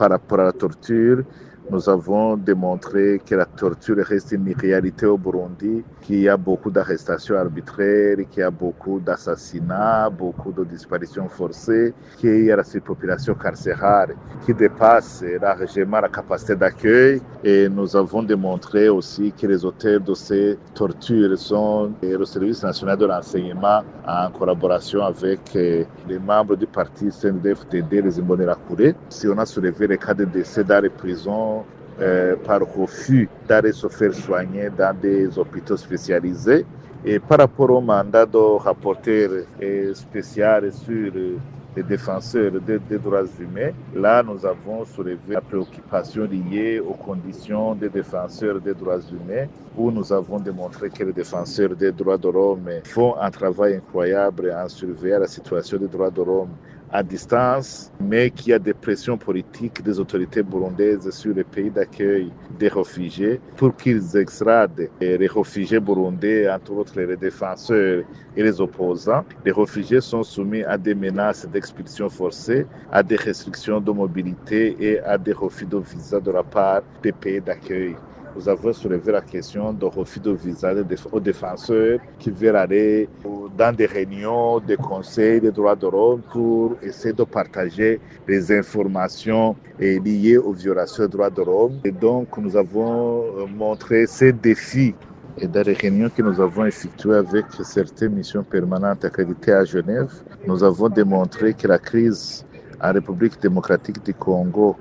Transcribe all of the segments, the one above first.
par rapport à la torture, nous avons démontré que la torture reste une réalité au Burundi, qu'il y a beaucoup d'arrestations arbitraires, qu'il y a beaucoup d'assassinats, beaucoup de disparitions forcées, qu'il y a la surpopulation carcérale qui dépasse largement la capacité d'accueil. Et nous avons démontré aussi que les auteurs de ces tortures sont le Service national de l'enseignement en collaboration avec les membres du parti CNDD-FDD, les Imbonerakure. Si on a soulevé les cas de décès dans les prisons, par refus d'aller se faire soigner dans des hôpitaux spécialisés. Et par rapport au mandat de rapporteur spécial sur les défenseurs des droits humains, là nous avons soulevé la préoccupation liée aux conditions des défenseurs des droits humains, où nous avons démontré que les défenseurs des droits de l'homme font un travail incroyable en surveillant la situation des droits de l'homme à distance, mais qu'il y a des pressions politiques des autorités burundaises sur les pays d'accueil des réfugiés pour qu'ils extradent les réfugiés burundais, entre autres les défenseurs et les opposants. Les réfugiés sont soumis à des menaces d'expulsion forcée, à des restrictions de mobilité et à des refus de visa de la part des pays d'accueil. Nous avons soulevé la question de refus de visa aux défenseurs qui veulent aller dans des réunions, des conseils des droits de l'homme pour essayer de partager les informations liées aux violations des droits de l'homme. Et donc, nous avons montré ces défis. Et dans les réunions que nous avons effectuées avec certaines missions permanentes accréditées à Genève, nous avons démontré que la crise en République démocratique du Congo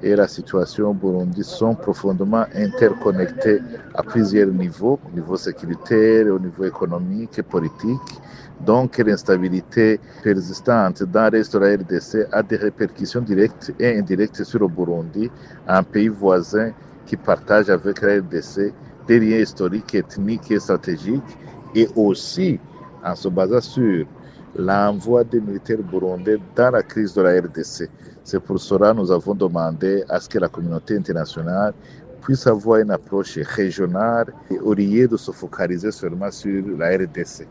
et la situation au Burundi sont profondément interconnectées à plusieurs niveaux, au niveau sécuritaire, au niveau économique et politique. Donc l'instabilité persistante dans l'Est de la RDC a des répercussions directes et indirectes sur le Burundi, un pays voisin qui partage avec la RDC des liens historiques, ethniques et stratégiques, et aussi en se basant sur l'envoi des militaires burundais dans la crise de la RDC. C'est pour cela que nous avons demandé à ce que la communauté internationale puisse avoir une approche régionale et au lieu de se focaliser seulement sur la RDC.